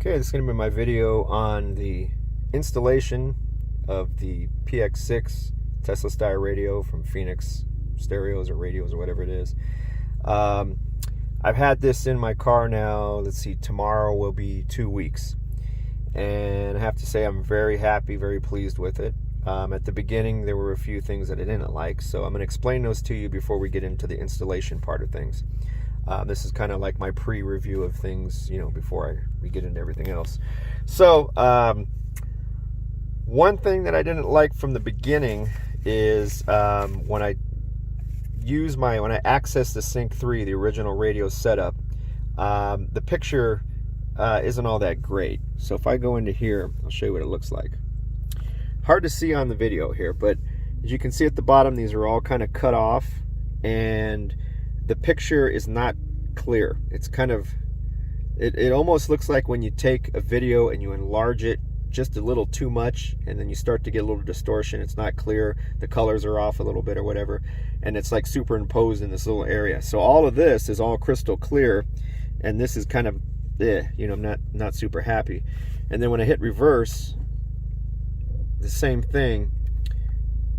Okay, this is going to be my video on the installation of the PX6 Tesla style radio from Phoenix Stereos or Radios or whatever it is. I've had this in my car now, let's see, tomorrow will be 2 weeks. And I have to say I'm very happy, very pleased with it. At the beginning, there were a few things that I didn't like, so I'm going to explain those to you before we get into the installation part of things. This is kind of like my pre-review of things, before we get into everything else. So, one thing that I didn't like from the beginning is when I access the Sync 3, the original radio setup, the picture isn't all that great. So if I go into here, I'll show you what it looks like. Hard to see on the video here, but as you can see at the bottom, these are all kind of cut off, and the picture is not clear. It's kind of, it almost looks like when you take a video and you enlarge it just a little too much, and then you start to get a little distortion. It's not clear, the colors are off a little bit or whatever, and it's like superimposed in this little area. So all of this is all crystal clear, and this is kind of, I'm not super happy. And then when I hit reverse, the same thing.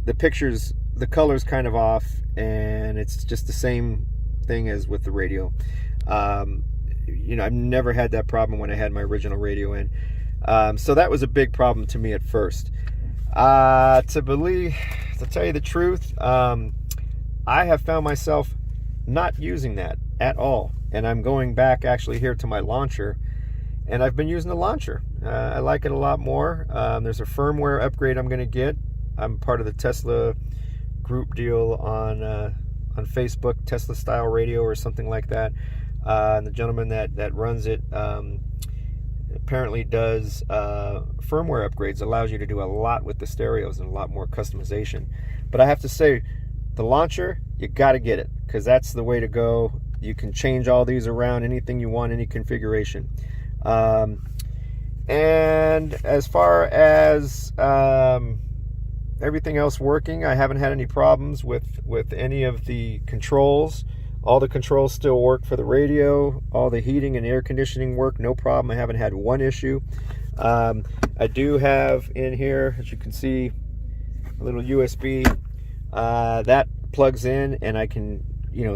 The pictures, the color's kind of off, and it's just the same thing as with the radio. I've never had that problem when I had my original radio in. So that was a big problem to me at first. To tell you the truth, I have found myself not using that at all. And I'm going back actually here to my launcher, and I've been using the launcher. I like it a lot more. There's a firmware upgrade I'm going to get. I'm part of the Tesla group deal on Facebook, Tesla Style Radio or something like that. And the gentleman that runs it apparently does firmware upgrades, allows you to do a lot with the stereos and a lot more customization. But I have to say, the launcher, you got to get it, because that's the way to go. You can change all these around, anything you want, any configuration. And as far as everything else working, I haven't had any problems with any of the controls. All the controls still work for the radio. All the heating and air conditioning work, no problem. I haven't had one issue. I do have in here, as you can see, a little USB that plugs in, and I can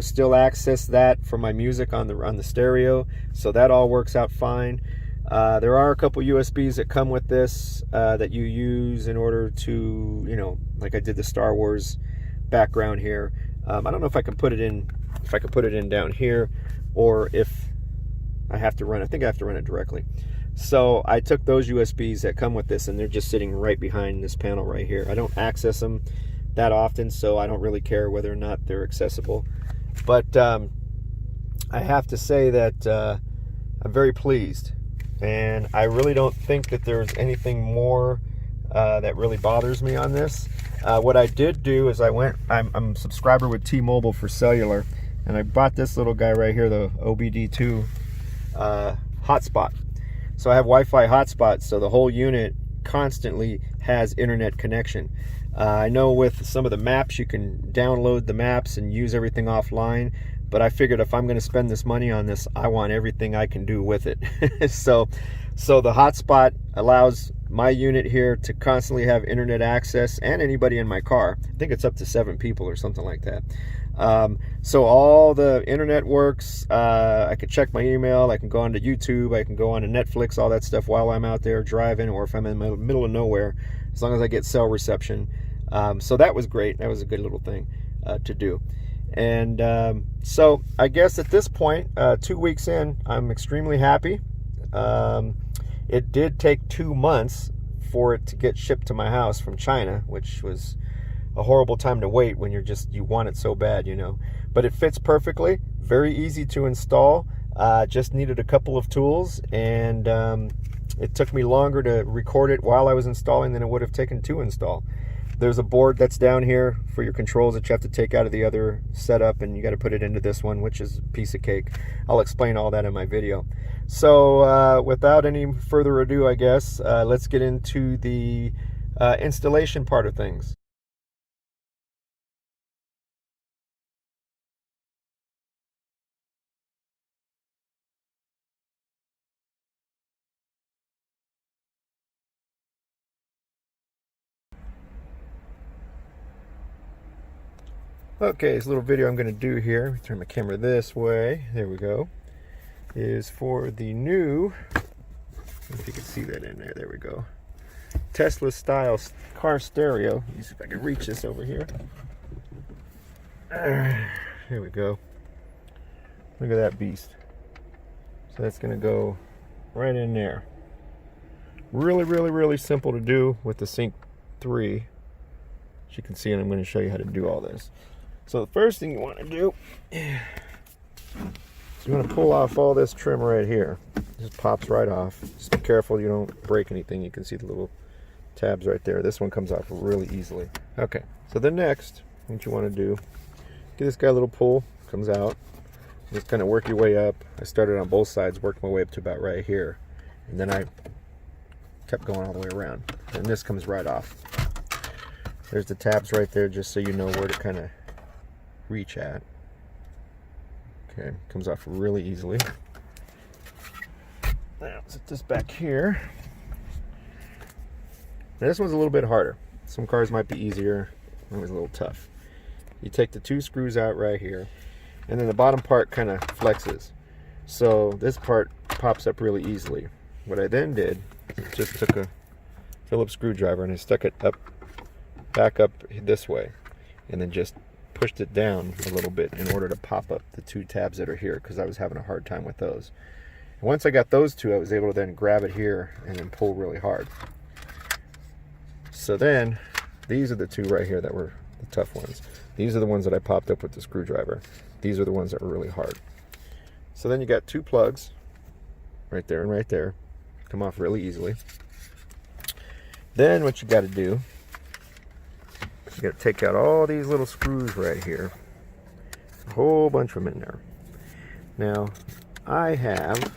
still access that for my music on the stereo. So that all works out fine. There are a couple USBs that come with this that you use in order to, like I did the Star Wars background here. I don't know if I can put it in, down here, or if I have to run. I think I have to run it directly. So I took those USBs that come with this, and they're just sitting right behind this panel right here. I don't access them that often, so I don't really care whether or not they're accessible. But I have to say that I'm very pleased. And I really don't think that there's anything more that really bothers me on this. What I did do is I'm a subscriber with T-Mobile for cellular, and I bought this little guy right here, the OBD2 hotspot. So I have Wi-Fi hotspot, so the whole unit constantly has internet connection. I know with some of the maps, you can download the maps and use everything offline, but I figured if I'm going to spend this money on this, I want everything I can do with it. So the hotspot allows my unit here to constantly have internet access, and anybody in my car. I think it's up to 7 people or something like that. So all the internet works. I can check my email. I can go onto YouTube. I can go onto Netflix, all that stuff while I'm out there driving, or if I'm in the middle of nowhere, as long as I get cell reception. So that was great. That was a good little thing to do. And so I guess at this point, 2 weeks in, I'm extremely happy. It did take 2 months for it to get shipped to my house from China, which was a horrible time to wait when you want it so bad, But it fits perfectly, very easy to install. Just needed a couple of tools, and it took me longer to record it while I was installing than it would have taken to install. There's a board that's down here for your controls that you have to take out of the other setup, and you got to put it into this one, which is a piece of cake. I'll explain all that in my video. So without any further ado, I guess, let's get into the installation part of things. Okay, this little video I'm going to do here, turn my camera this way, there we go, is for the new, if you can see that in there, there we go, Tesla style car stereo. Let me see if I can reach this over here. Here we go. Look at that beast. So that's going to go right in there. Really simple to do with the Sync 3. As you can see, and I'm going to show you how to do all this. So the first thing you want to do is you want to pull off all this trim right here. It just pops right off. Just be careful you don't break anything. You can see the little tabs right there. This one comes off really easily. Okay, so the next, what you want to do, give this guy a little pull, comes out. Just kind of work your way up. I started on both sides, worked my way up to about right here, and then I kept going all the way around. And this comes right off. There's the tabs right there, just so you know where to kind of reach at. Okay, comes off really easily. Now, set this back here. Now, this one's a little bit harder. Some cars might be easier. It was a little tough. You take the two screws out right here, and then the bottom part kind of flexes. So this part pops up really easily. What I then did, just took a Phillips screwdriver and I stuck it up, back up this way, and then just pushed it down a little bit in order to pop up the two tabs that are here, because I was having a hard time with those. And once I got those two, I was able to then grab it here and then pull really hard. So then, these are the two right here that were the tough ones. These are the ones that I popped up with the screwdriver. These are the ones that were really hard. So then you got two plugs, right there and right there. Come off really easily. Then what you got to do, you got to take out all these little screws right here. A whole bunch of them in there. Now, I have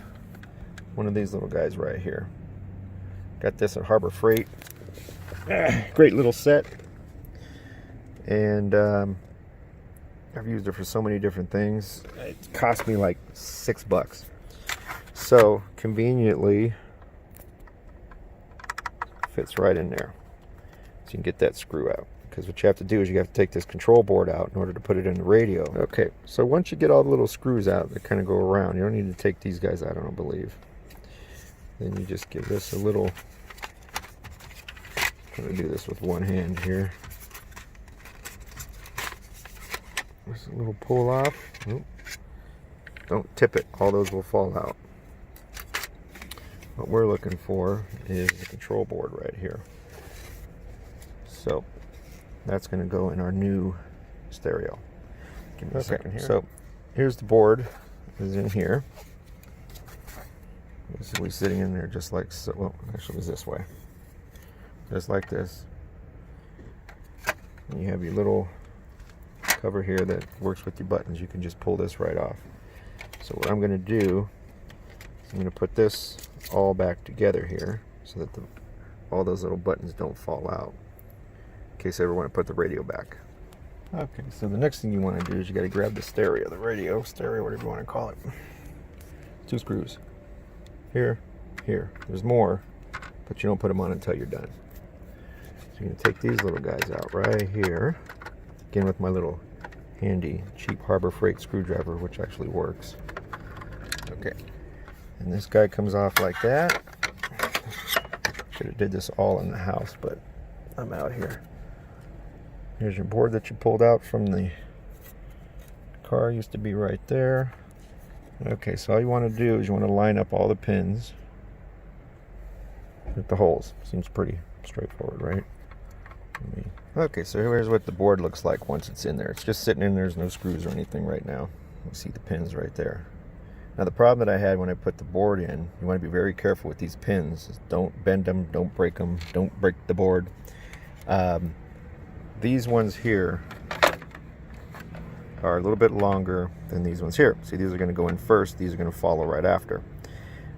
one of these little guys right here. Got this at Harbor Freight. Great little set. And I've used it for so many different things. It cost me like $6. So, conveniently, fits right in there. So you can get that screw out. Because what you have to do is you have to take this control board out in order to put it in the radio. Okay, so once you get all the little screws out that kind of go around, you don't need to take these guys out, I don't believe. Then you just give this a little, I'm going to do this with one hand here. Just a little pull off. Oop. Don't tip it, all those will fall out. What we're looking for is the control board right here. So that's going to go in our new stereo. Give me a second here. So here's the board, is in here. It's really sitting in there just like so. Well, actually it was this way. Just like this. And you have your little cover here that works with your buttons. You can just pull this right off. So what I'm going to do is I'm going to put this all back together here so that all those little buttons don't fall out, in case I ever want to put the radio back. Okay, so the next thing you want to do is you got to grab the stereo, whatever you want to call it. Two screws. Here, here. There's more, but you don't put them on until you're done. So you're going to take these little guys out right here. Again with my little handy, cheap Harbor Freight screwdriver, which actually works. Okay. And this guy comes off like that. Should have did this all in the house, but I'm out here. Here's your board that you pulled out from the car. Used to be right there. Okay, so all you want to do is you want to line up all the pins with the holes. Seems pretty straightforward, right? Okay, so here's what the board looks like once it's in there. It's just sitting in there. There's no screws or anything right now. You see the pins right there. Now the problem that I had when I put the board in, you want to be very careful with these pins. Don't bend them, don't break them, don't break the board. These ones here are a little bit longer than these ones here. See, these are going to go in first, these are going to follow right after.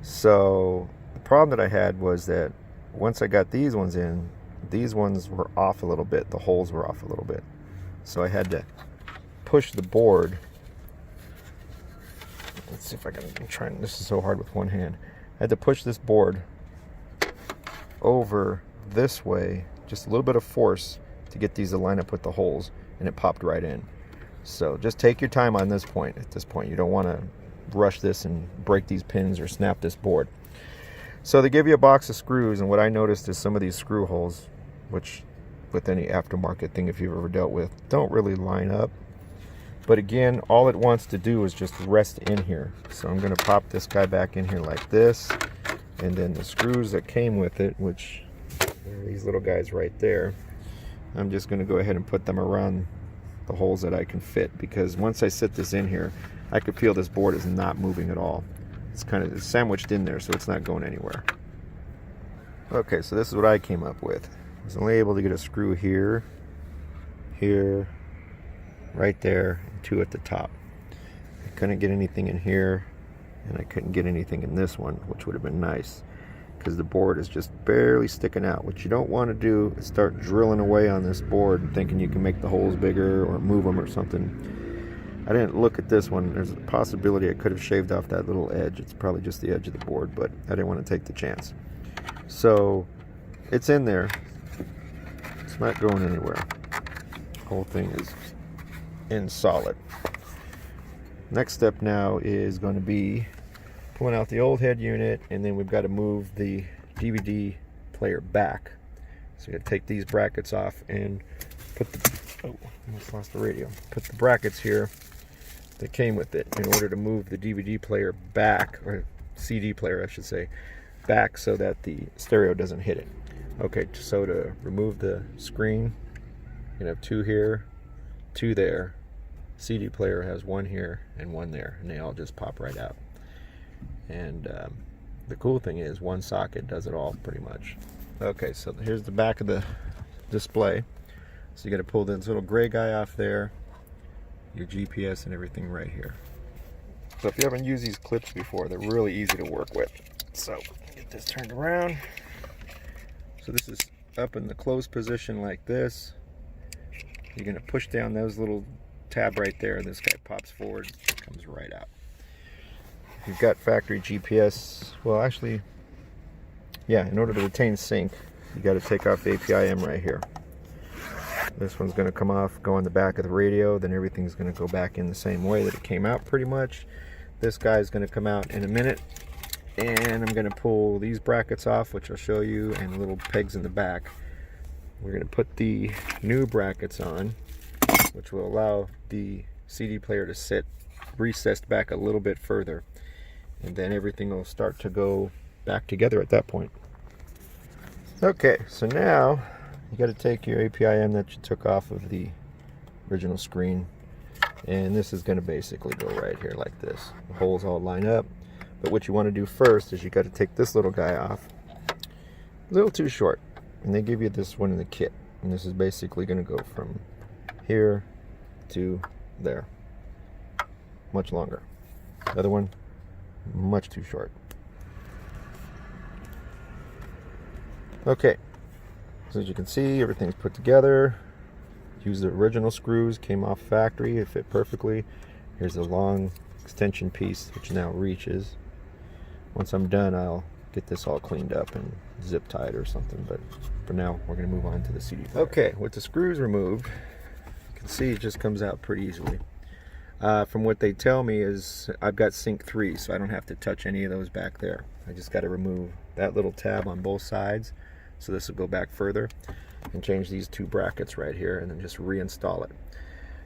So the problem that I had was that once I got these ones in, these ones were off a little bit, the holes were off a little bit. So I had to push the board. Let's see if I can, I'm trying, this is so hard with one hand. I had to push this board over this way, just a little bit of force to get these to line up with the holes, and it popped right in. So just take your time on this point. At this point, you don't want to rush this and break these pins or snap this board. So they give you a box of screws, and what I noticed is some of these screw holes, which with any aftermarket thing if you've ever dealt with, don't really line up. But again, all it wants to do is just rest in here. So I'm going to pop this guy back in here like this, and then the screws that came with it, which are these little guys right there, I'm just going to go ahead and put them around the holes that I can fit, because once I sit this in here, I could feel this board is not moving at all. It's kind of sandwiched in there, so it's not going anywhere. Okay, so this is what I came up with. I was only able to get a screw here, here, right there, and 2 at the top. I couldn't get anything in here, and I couldn't get anything in this one, which would have been nice, because the board is just barely sticking out. What you don't want to do is start drilling away on this board and thinking you can make the holes bigger or move them or something. I didn't look at this one. There's a possibility I could have shaved off that little edge. It's probably just the edge of the board, but I didn't want to take the chance. So it's in there. It's not going anywhere. The whole thing is in solid. Next step now is going to be pulling out the old head unit, and then we've got to move the DVD player back. So you got to take these brackets off and put the, oh, almost lost the radio. Put the brackets here that came with it in order to move the DVD player back, or CD player I should say, back so that the stereo doesn't hit it. Okay, so to remove the screen, you have 2 here, 2 there. CD player has 1 here and 1 there, and they all just pop right out. And the cool thing is 1 socket does it all pretty much. Okay, so here's the back of the display. So you got to pull this little gray guy off there, your GPS and everything right here. So if you haven't used these clips before, they're really easy to work with. So get this turned around. So this is up in the closed position like this. You're going to push down those little tab right there, and this guy pops forward, comes right out. If you've got factory GPS, well actually, yeah, in order to retain sync, you got to take off the API-M right here. This one's going to come off, go on the back of the radio, then everything's going to go back in the same way that it came out pretty much. This guy's going to come out in a minute, and I'm going to pull these brackets off, which I'll show you, and the little pegs in the back. We're going to put the new brackets on, which will allow the CD player to sit recessed back a little bit further, and then everything will start to go back together at that point. Okay, so now you got to take your API-M that you took off of the original screen, and this is going to basically go right here like this. The holes all line up, but what you want to do first is you got to take this little guy off. A little too short, and they give you this one in the kit, and this is basically going to go from here to there. Much longer. The other one, much too short. Okay, so as you can see, everything's put together. Use the original screws, came off factory, it fit perfectly. Here's the long extension piece, which now reaches. Once I'm done, I'll get this all cleaned up and zip tied or something, but for now, we're going to move on to the CD player. Okay, with the screws removed, you can see it just comes out pretty easily. From what they tell me is I've got sync 3, so I don't have to touch any of those back there. I just got to remove that little tab on both sides, so this will go back further, and change these 2 brackets right here, and then just reinstall it.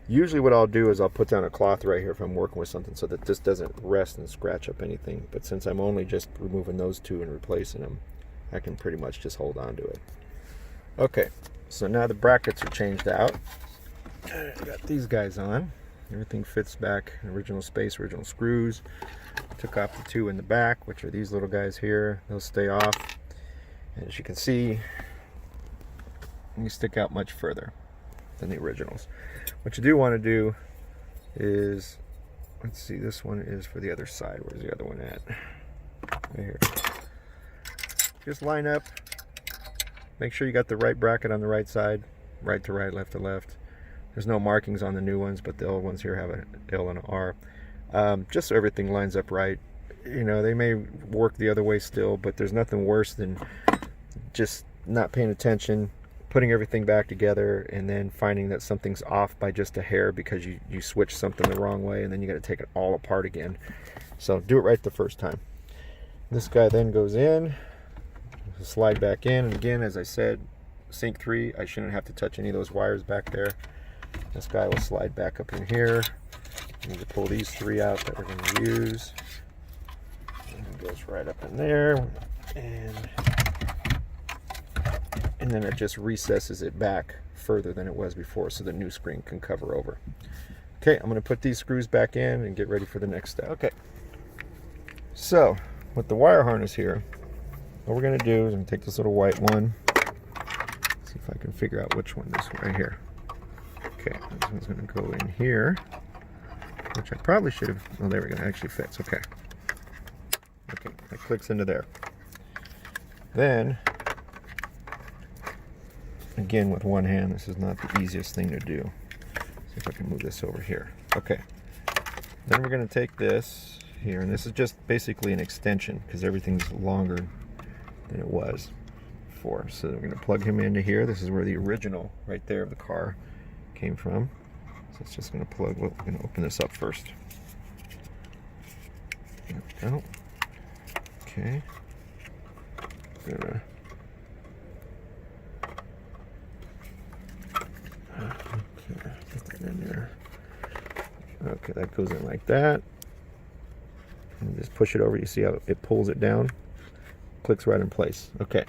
Usually what I'll do is I'll put down a cloth right here if I'm working with something so that this doesn't rest and scratch up anything, but since I'm only just removing those 2 and replacing them, I can pretty much just hold on to it. Okay, so now the brackets are changed out. I got these guys on. Everything fits back in original space, original screws. Took off the 2 in the back, which are these little guys here. They'll stay off. And as you can see, they stick out much further than the originals. What you do want to do is, let's see, this one is for the other side. Where's the other one at? Right here. Just line up. Make sure you got the right bracket on the right side. Right to right, left to left. There's no markings on the new ones, but the old ones here have an L and an R. Just so everything lines up right. You know, they may work the other way still, but there's nothing worse than just not paying attention, putting everything back together and then finding that something's off by just a hair because you switched something the wrong way, and then you got to take it all apart again. So do it right the first time. This guy then goes in, slide back in, and again, as I said, sync 3, I shouldn't have to touch any of those wires back there. This guy will slide back up in here. I need to pull these 3 out that we're going to use. And it goes right up in there, and then it just recesses it back further than it was before, so the new screen can cover over. Okay, I'm going to put these screws back in and get ready for the next step. Okay, so with the wire harness here, what we're going to do is I'm going to take this little white one. See if I can figure out which one. This one right here. Okay, this one's going to go in here, which I probably should have. Oh, there we go. It actually fits. Okay. Okay, that clicks into there. Then, again, with one hand, this is not the easiest thing to do. See if I can move this over here. Okay. Then we're going to take this here, and this is just basically an extension because everything's longer than it was before. So we're going to plug him into here. This is where the original right there of the car came from. So it's just going to plug. Well, we're going to open this up first. There we go. Okay. Okay, put that in there. Okay, that goes in like that. And just push it over. You see how it pulls it down? Clicks right in place. Okay.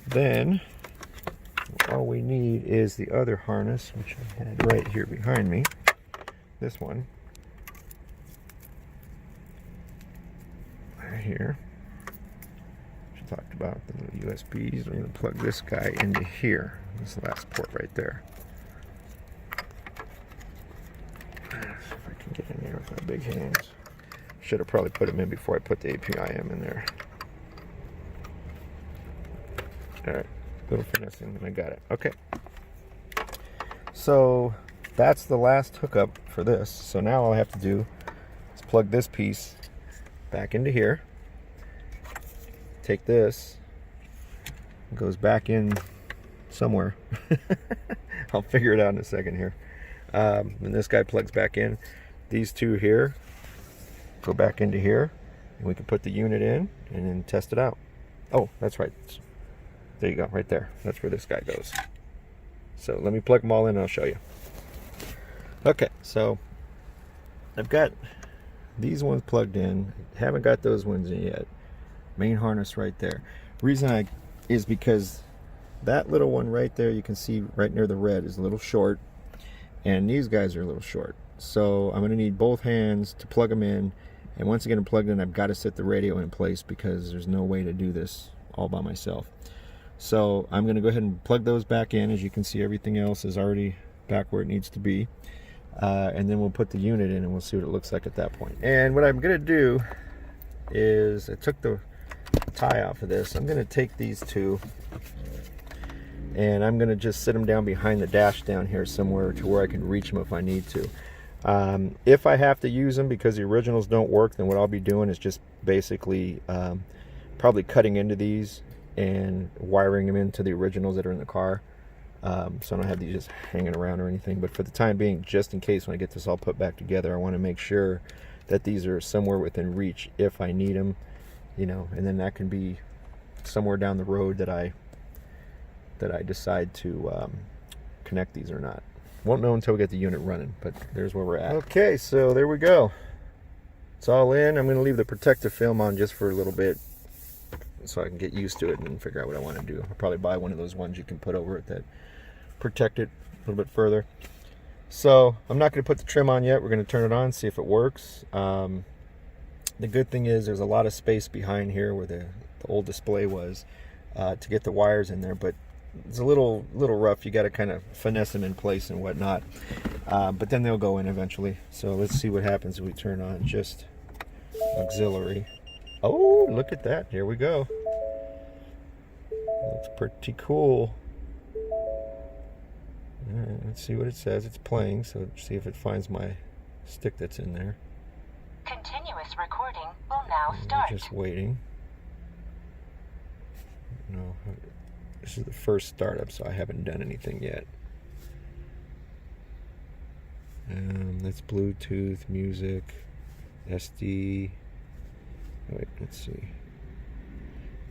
Then all we need is the other harness, which I had right here behind me. This one. Right here. Talked about the USBs. We're going to plug this guy into here, this last port right there. Let's see if I can get in there with my big hands. Should have probably put them in before I put the APIM in there. Alright, little finessing and I got it. Okay. So that's the last hookup for this. So now all I have to do is plug this piece back into here. Take this, it goes back in somewhere. I'll figure it out in a second here. And this guy plugs back in. These two here go back into here, and we can put the unit in and then test it out. Oh, that's right. There you go, right there. That's where this guy goes. So let me plug them all in and I'll show you. Okay, so I've got these ones plugged in. Haven't got those ones in yet. Main harness right there. Reason is because that little one right there, you can see right near the red, is a little short, and these guys are a little short. So I'm going to need both hands to plug them in, and once I get them plugged in, I've got to set the radio in place because there's no way to do this all by myself. So I'm going to go ahead and plug those back in. As you can see, everything else is already back where it needs to be, and then we'll put the unit in and we'll see what it looks like at that point. And what I'm going to do is I took the tie off of this. I'm going to take these two and I'm going to just sit them down behind the dash down here somewhere to where I can reach them if I need to. If I have to use them because the originals don't work, then what I'll be doing is just basically probably cutting into these and wiring them into the originals that are in the car, so I don't have these just hanging around or anything. But for the time being, just in case when I get this all put back together, I want to make sure that these are somewhere within reach if I need them. You know, and then that can be somewhere down the road that I decide to connect these or not. Won't know until we get the unit running, but there's where we're at. Okay, so there we go. It's all in. I'm going to leave the protective film on just for a little bit so I can get used to it and figure out what I want to do. I'll probably buy one of those ones you can put over it that protect it a little bit further. So I'm not going to put the trim on yet. We're going to turn it on, see if it works. The good thing is there's a lot of space behind here where the old display was to get the wires in there, but it's a little rough. You got to kind of finesse them in place and whatnot, but then they'll go in eventually. So let's see what happens if we turn on just auxiliary. Oh, look at that. Here we go. Looks pretty cool. All right, let's see what it says. It's playing, so see if it finds my stick that's in there. Continuous recording will now start. Just waiting. No. This is the first startup, so I haven't done anything yet. That's Bluetooth, music, SD. Wait, let's see.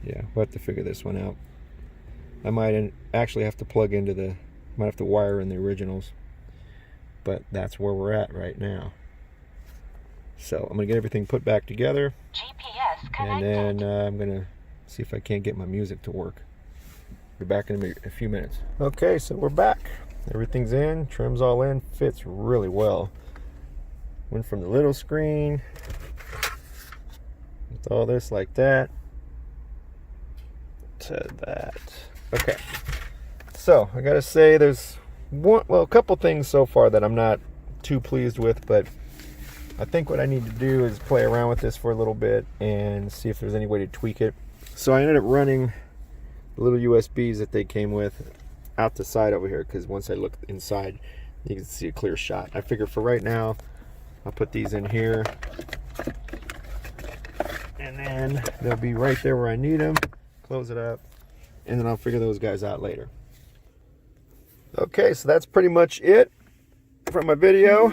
Yeah, we'll have to figure this one out. I might actually have to plug into might have to wire in the originals. But that's where we're at right now. So I'm going to get everything put back together. GPS And connected. then I'm going to see if I can't get my music to work. Be back in a few minutes. Okay, so we're back. Everything's in, trim's all in, fits really well. Went from the little screen with all this like that to that. Okay, so I gotta say there's a couple things so far that I'm not too pleased with, but I think what I need to do is play around with this for a little bit and see if there's any way to tweak it. So I ended up running the little USBs that they came with out the side over here, because once I look inside you can see a clear shot. I figure for right now I'll put these in here and then they'll be right there where I need them. Close it up and then I'll figure those guys out later. Okay, so that's pretty much it from my video.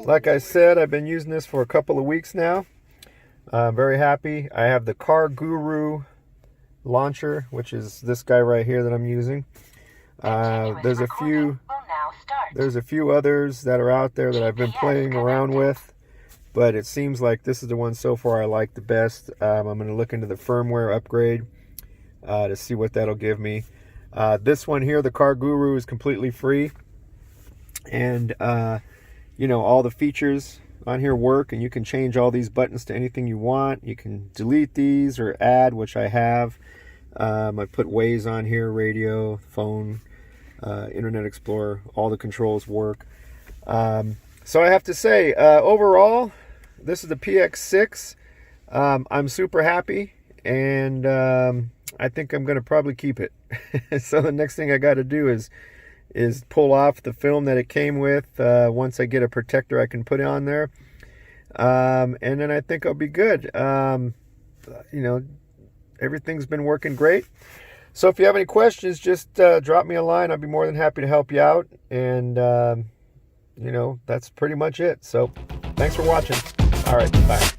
Like I said, I've been using this for a couple of weeks now. I'm very happy. I have the Car Guru launcher, which is this guy right here that I'm using. There's a few others that are out there that I've been playing around with, but it seems like this is the one so far I like the best. I'm going to look into the firmware upgrade to see what that'll give me. This one here, the Car Guru, is completely free, and all the features on here work, and you can change all these buttons to anything you want. You can delete these or add, which I have. I put Waze on here, radio, phone, Internet Explorer, all the controls work. So I have to say, overall, this is the PX6. I'm super happy, and I think I'm going to probably keep it. So the next thing I got to do is pull off the film that it came with once I get a protector I can put on there. And then I think I'll be good. Everything's been working great. So if you have any questions, just drop me a line. I'll be more than happy to help you out. And, that's pretty much it. So thanks for watching. All right, bye.